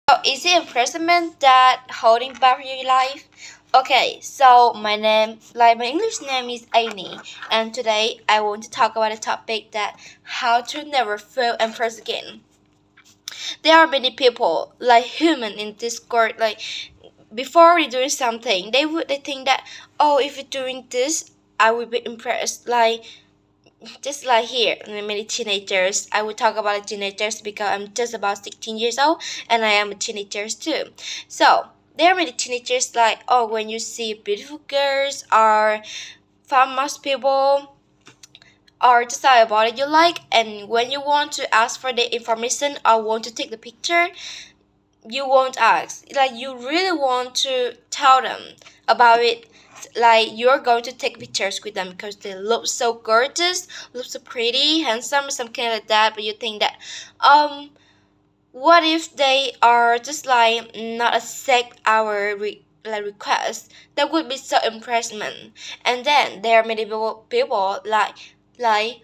So is it imprisonment that holding back your life? Okay, so my English name is Aini, and today I want to talk about a topic that how to never feel impressed again. There are many people like human in this world, like before we doing something, they think that if you're doing this, I will be impressed. Like just like here, many teenagers. I will talk about teenagers because I'm just about 16 years old and I am a teenager too. So there are many teenagers like when you see beautiful girls or famous people or just like a body you like, and when you want to ask for the information or want to take the picture, you won't ask. Like you really want to tell them about it. Like you're going to take pictures with them because they look so gorgeous, look so pretty, handsome, something like that. But you think that, what if they are just like not accept our request? That would be so impressment. And then there are many people like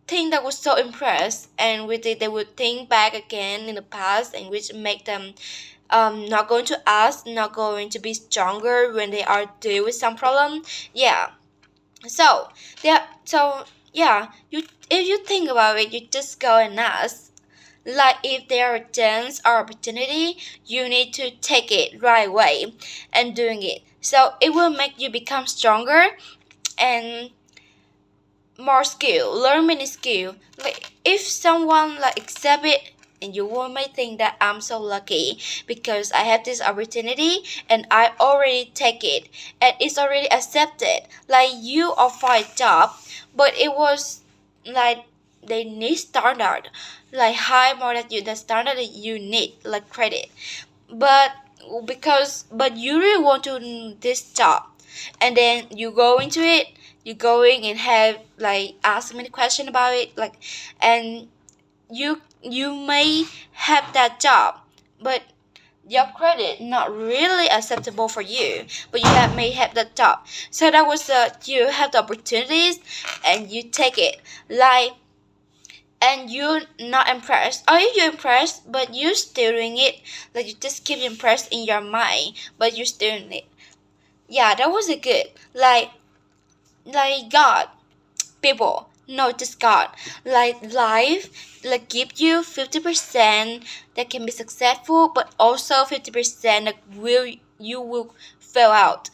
think that was so impressed, and with it they would think back again in the past, and which make them not going to ask, not going to be stronger when they are deal with some problem. Yeah. So yeah, you if you think about it, you just go and ask. Like if there are a chance or opportunity, you need to take it right away and doing it. So it will make you become stronger and more skill, learn many skill. Like if someone like accept it, and you will may think that I'm so lucky because I have this opportunity and I already take it and it's already accepted. Like you offer a job, but it was like they need standard, like high more than you the standard that you need, like credit. But but you really want to this job, and then you go into it, you going and have like ask many questions about it, like, and you may have that job, but your credit not really acceptable for you, but you may have that job. So that was you have the opportunities and you take it, like, and you're not impressed, or if you're impressed but you're still doing it, like you just keep impressed in your mind but you're still doing it. Yeah, that was a good, like God, people, not just God, like life, like give you 50% that can be successful, but also 50% that you will fail out.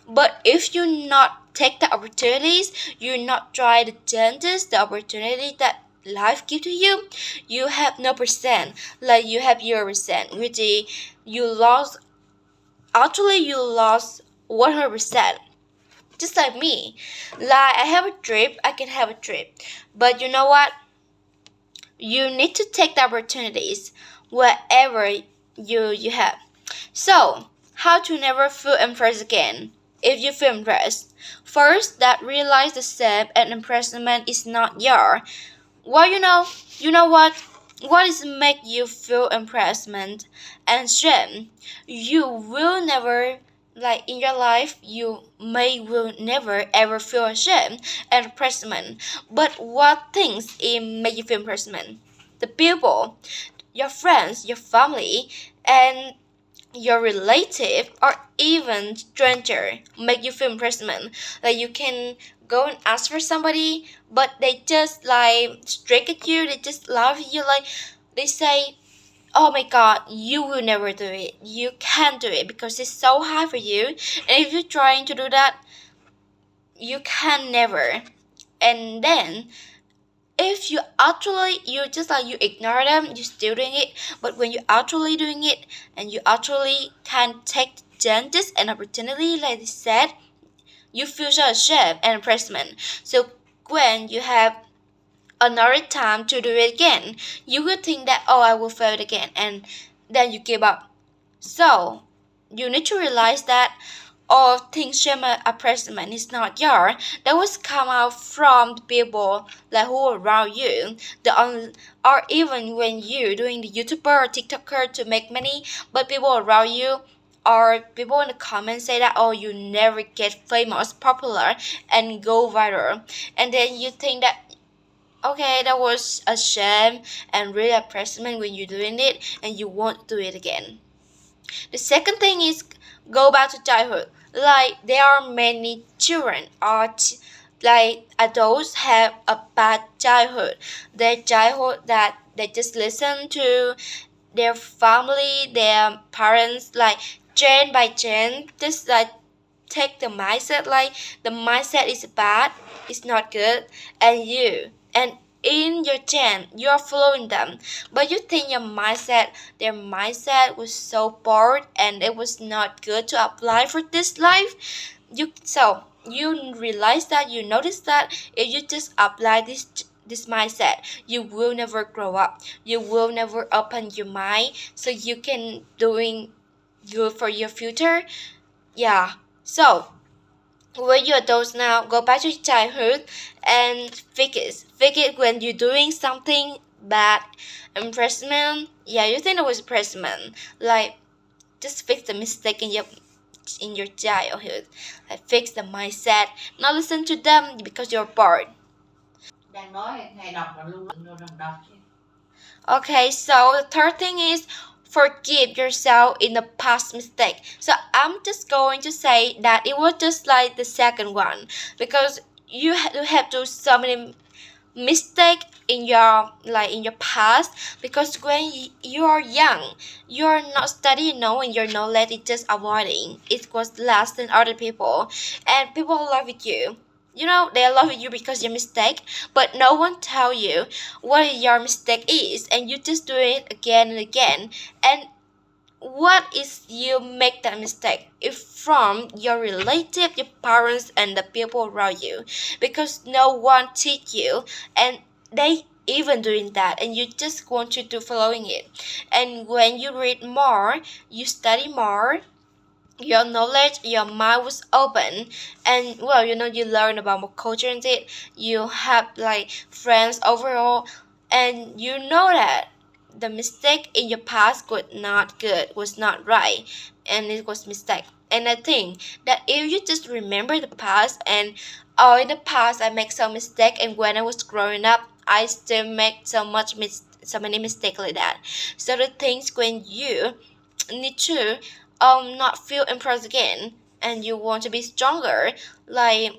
But if you not take the opportunities, you not try the chances, the opportunity that life give to you, you have no percent. Like you have 0%, which is you lost. Actually, you lost 100%. Just like me, like I have a trip, I can have a trip, but you know what? You need to take the opportunities wherever you have. So, how to never feel impressed again? If you feel impressed, first that realize the step and impressment is not your. Well, you know what? What is make you feel impressment and shame? You will never, like in your life, you may will never ever feel ashamed and impressment. But what things it make you feel impressment? The people, your friends, your family, and your relative or even stranger make you feel impressment. Like you can go and ask for somebody, but they just like strike at you, they just love you, like they say, oh my god, you will never do it, you can't do it because it's so hard for you, and if you're trying to do that, you can never. And then if you actually, you just like you ignore them, you're still doing it, but when you're actually doing it and you actually can take chances and opportunity like they said, you feel so ashamed and embarrassment. So when you have another time to do it again, you will think that, oh, I will fail it again, and then you give up. So you need to realize that all things shame and oppressment is not yours. That was come out from the people like who are around you. Or even when you doing the YouTuber or TikToker to make money, but people around you or people in the comments say that, oh, you never get famous, popular, and go viral, and then you think that Okay, that was a shame and really embarrassment when you're doing it and you won't do it again. The second thing is go back to childhood. Like there are many children or like adults have a bad childhood. Their childhood that they just listen to their family, their parents, like gen by gen, just like take the mindset like the mindset is bad, it's not good, and in your gen you're following them, but you think their mindset was so bored and it was not good to apply for this life. You realize that you notice that if you just apply this mindset, you will never grow up, you will never open your mind so you can doing good for your future. Yeah, so when you're adults now, go back to your childhood and fix it when you're doing something bad. Impressment, yeah, you think it was impressment. Like just fix the mistake in your childhood. Like fix the mindset. Not listen to them because you're bored. Đang nói ngày đọc là luôn luôn đọc chứ. Okay, so the third thing is forgive yourself in the past mistake. So I'm just going to say that it was just like the second one because you have to so many mistake in your in your past, because when you are young you are not studying knowing your knowledge is just avoiding it was less than other people, and people love with you. You know they love you because your mistake, but no one tell you what your mistake is, and you just do it again and again. And what is you make that mistake if from your relative, your parents, and the people around you, because no one teach you, and they even doing that and you just want to do following it. And when you read more, you study more, your knowledge, your mind was open, and well, you learn about more culture and it. You have like friends overall, and you know that the mistake in your past was not good, was not right, and it was mistake. And I think that if you just remember the past and oh, in the past I make some mistake, and when I was growing up, I still make so many mistakes like that. So the things when you need to not feel impressed again and you want to be stronger, like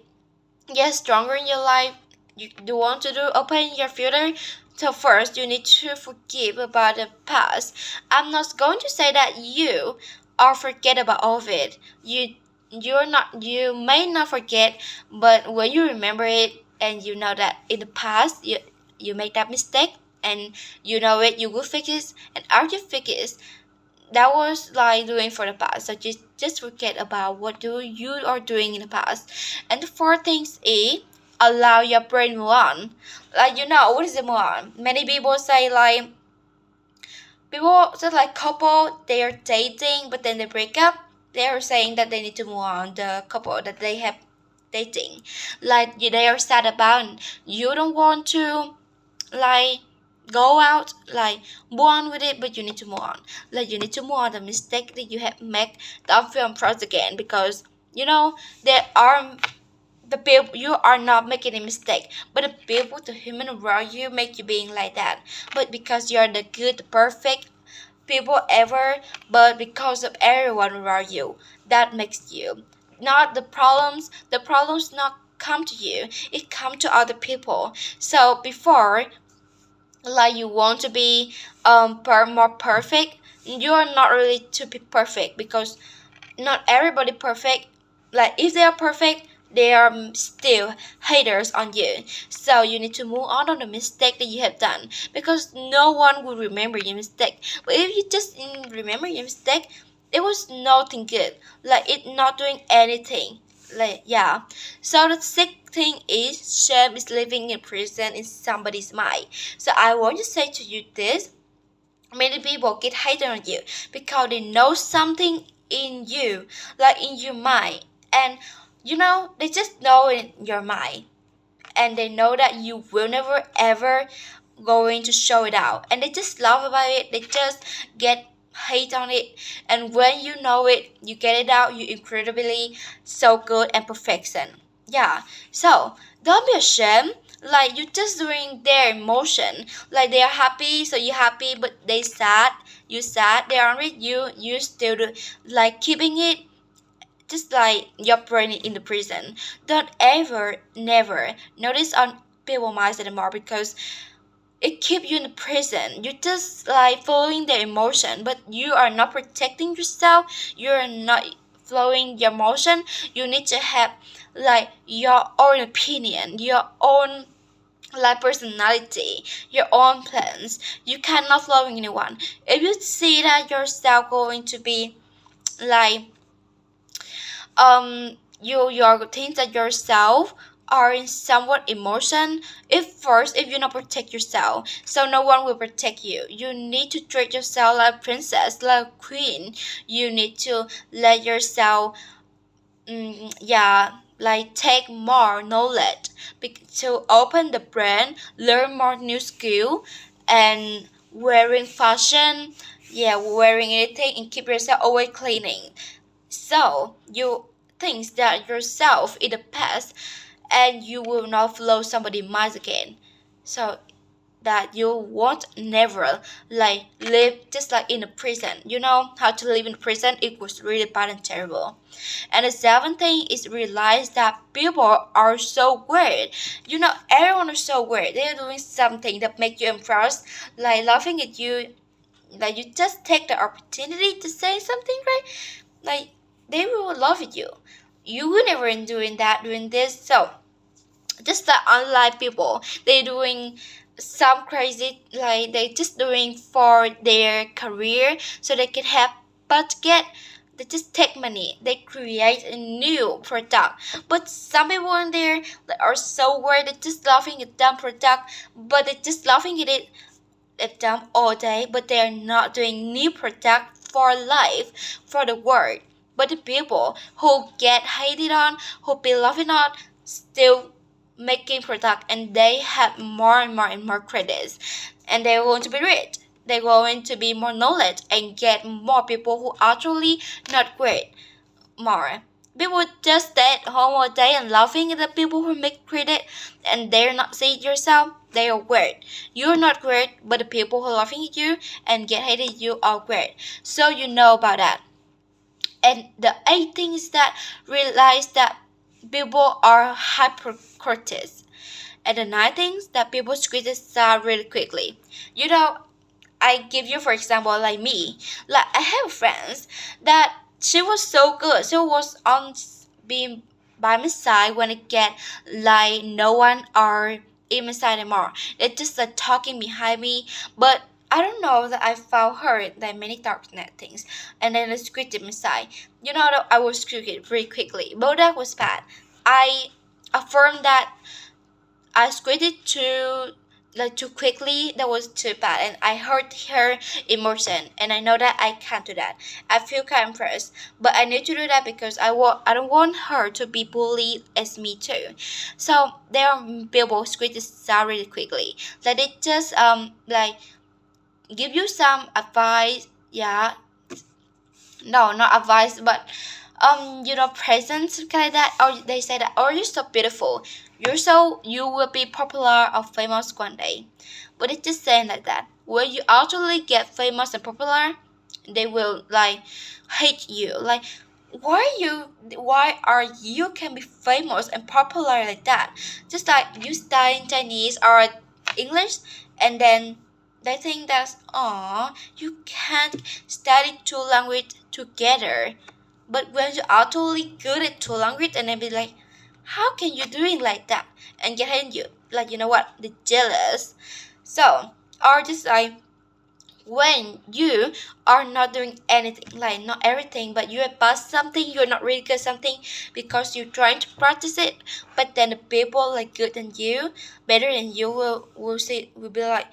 yes, stronger in your life, you do want to do open your future. So first you need to forgive about the past. I'm not going to say that you are forget about all of it. You may not forget, but when you remember it and you know that in the past you make that mistake, and you know it, you will fix it, and after you fix it, that was like doing for the past. So just forget about what do you are doing in the past. And the fourth things is allow your brain move on. Like what is the move on? Many people say like people just like couple they are dating but then they break up. They are saying that they need to move on the couple that they have dating. Like they are sad about it. You don't want to like go out like move on with it, but you need to move on. Like you need to move on the mistake that you have made. Don't feel impressed again, because there are the people, you are not making a mistake, but the people, the human around you make you being like that. But because you're the good perfect people ever, but because of everyone around you, that makes you not the problems not come to you, it come to other people. So before, like you want to be more perfect, you're not really to be perfect, because not everybody perfect. Like if they are perfect, they are still haters on you. So you need to move on the mistake that you have done, because no one will remember your mistake. But if you just remember your mistake, it was nothing good, like it not doing anything. Like yeah. So the sixth thing is shame is living in prison in somebody's mind. So I want to say to you this: many people get hated on you because they know something in you, like in your mind, and they just know in your mind, and they know that you will never ever going to show it out, and they just love about it. They just get hate on it, and when you know it, you get it out, you incredibly so good and perfection. Yeah. So don't be ashamed. like you just doing their emotion. Like they are happy, so you happy, but they sad, you sad. They are angry, you still do, like keeping it, just like your brain in the prison. Don't ever, never notice on people minds anymore, because it keep you in the prison. You're just like following their emotion, but you are not protecting yourself. You're not following your emotion. You need to have like your own opinion, your own like personality, your own plans. You cannot following anyone. If you see that yourself going to be like your things that yourself are in somewhat emotion, if you not protect yourself, so no one will protect you. You need to treat yourself like a princess, like a queen. You need to let yourself yeah, like take more knowledge, to open the brain, learn more new skill, and wearing fashion, yeah, wearing anything, and keep yourself always cleaning. So you think that yourself in the past, and you will not follow somebody minds again. So that you won't never like live just like in a prison. You know how to live in prison? It was really bad and terrible. And the seventh thing is realize that people are so weird. You know, everyone is so weird. They're doing something that make you impressed, like laughing at you. Like you just take the opportunity to say something, right? Like they will love you. You will never in doing that, doing this. So just like unlike people, they doing some crazy, like they just doing for their career so they can have budget. They just take money, they create a new product. But some people in there that are so weird, they're just laughing at dumb product, but they're just laughing at them all day, but they are not doing new product for life, for the world. But the people who get hated on, who be loving on, still making product, and they have more and more and more credits, and they're going to be rich. They're going to be more knowledge and get more people who actually not great more. People just stay at home all day and laughing at the people who make credit, and they're not see it yourself. They are weird. You're not weird, but the people who are laughing at you and get hated at you are weird. So you know about that. And the eighth thing is that realize that people are hypocrites. And the ninth thing is that people criticize really quickly. You know, I give you for example like me. Like I have friends that she was so good. She was on being by my side when it get like no one are in my side anymore. They just like talking behind me, but I don't know that I found her like many darknet things, and then it's squeaked my side. You know that I was squeaked very quickly, but that was bad. I affirm that I squirted too quickly. That was too bad, and I hurt her emotion. And I know that I can't do that. I feel kind of impressed, but I need to do that because I don't want her to be bullied as me too. So there are people squid start really quickly. Like they just like give you some advice. Yeah, no, not advice, but presents, something like that. Or they say that, oh, you're so beautiful, you will be popular or famous one day. But it's just saying like that. When you actually get famous and popular, they will like hate you. Like why are you can be famous and popular like that? Just like you study Chinese or English, and then they think that's, oh, you can't study two language together. But when you are totally good at two language, and then be like, how can you doing like that? And get hate you, like, you know what, the jealous. So or just like when you are not doing anything, like not everything, but you have passed something, you're not really good at something because you're trying to practice it, but then the people like good than you, better than you will be like,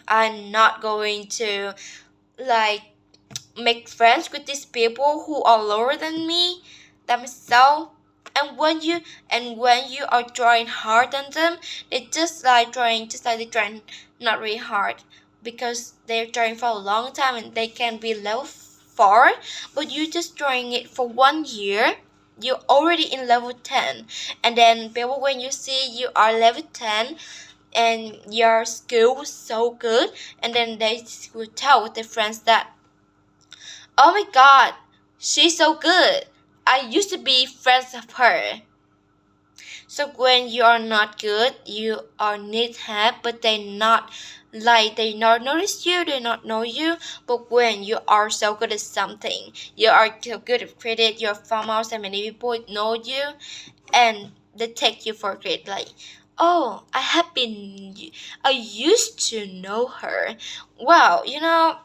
I'm not going to like make friends with these people who are lower than me, themselves. And when you are trying hard on them, they just like they trying not really hard, because they're trying for a long time and they can be level 4, but you just trying it for 1 year. you're already in level 10, and then people when you see you are level 10 and your skill was so good, and then they will tell their friends that, oh my god, she's so good, I used to be friends of her. So when you are not good, you are need help, but they not notice you, they not know you. But when you are so good at something, you are so good at credit, you're famous and many people know you, and they take you for granted. Like, oh, I used to know her. Wow,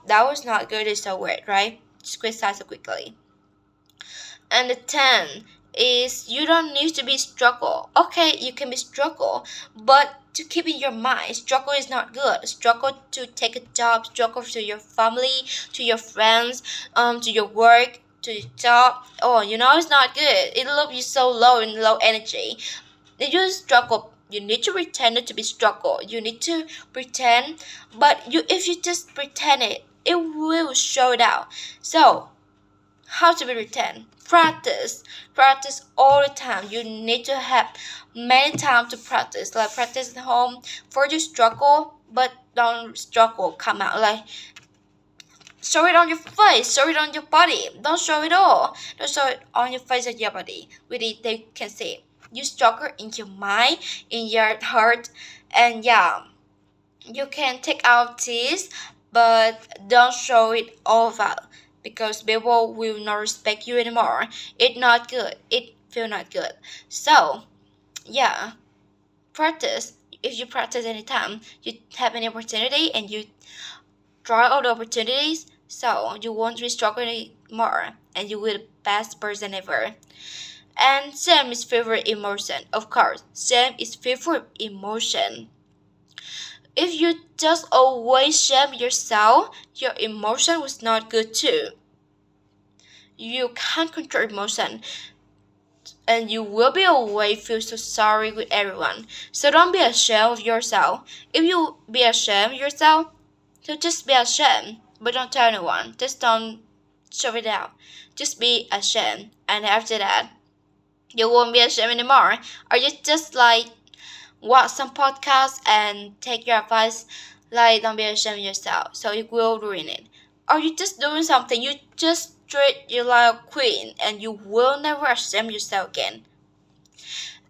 that was not good. It's so weird, right? Just criticize it quickly. And the 10 is you don't need to be struggle. Okay, you can be struggle, but to keep in your mind, struggle is not good. Struggle to take a job, struggle to your family, to your friends, to your work, to your job. Oh, it's not good. It'll leave you so low and low energy. If you struggle, you need to pretend it to be struggle. You need to pretend, but if you just pretend it, it will show it out. So how to be written? Practice all the time. You need to have many time to practice, like practice at home for your struggle, but don't struggle come out like show it on your face, show it on your body. Don't show it all. Don't show it on your face or your body. Really, they can see you struggle in your mind, in your heart, and yeah, you can take out this, but don't show it all out because people will not respect you anymore. It's not good. It feel not good. So yeah, practice. If you practice anytime, you have any opportunity and you try all the opportunities, so you won't be struggling more and you will be the best person ever. And shame is favorite emotion. Of course, shame is favorite emotion. If you just always shame yourself, your emotion was not good too. You can't control emotion and you will be always feel so sorry with everyone. So don't be ashamed of yourself. If you be ashamed of yourself, so just be ashamed, but don't tell anyone. Just don't show it out. Just be ashamed, and after that, you won't be ashamed anymore. Or you just like watch some podcasts and take your advice, like don't be ashamed of yourself, so it will ruin it. Or you just doing something, you just treat you like a queen and you will never ashamed yourself again.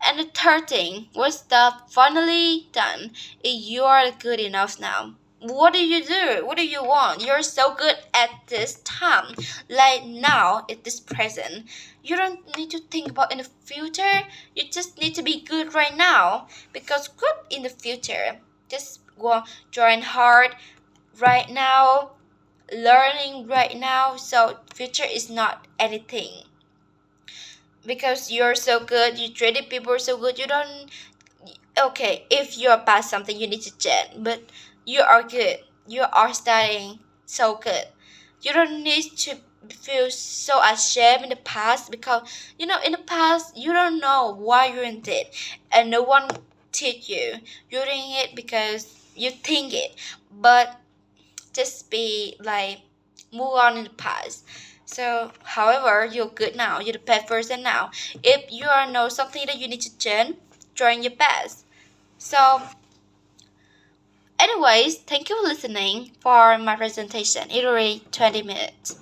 And the third thing was that finally done, you are good enough now. What do you do? What do you want? You're so good at this time. Like now, at this present. You don't need to think about in the future. You just need to be good right now. Because good in the future. Just go join hard right now. Learning right now. So future is not anything because you're so good, you treated people so good, you don't. Okay, if you're bad something, you need to change, but you are good, you are studying so good, you don't need to feel so ashamed in the past because in the past you don't know why you're in it and no one teach you, you're doing it because you think it, but just be like move on in the past. So, however, you're good now. You're the best person now. If you are know something that you need to change, trying your best. So, anyways, thank you for listening for my presentation. It already 20 minutes.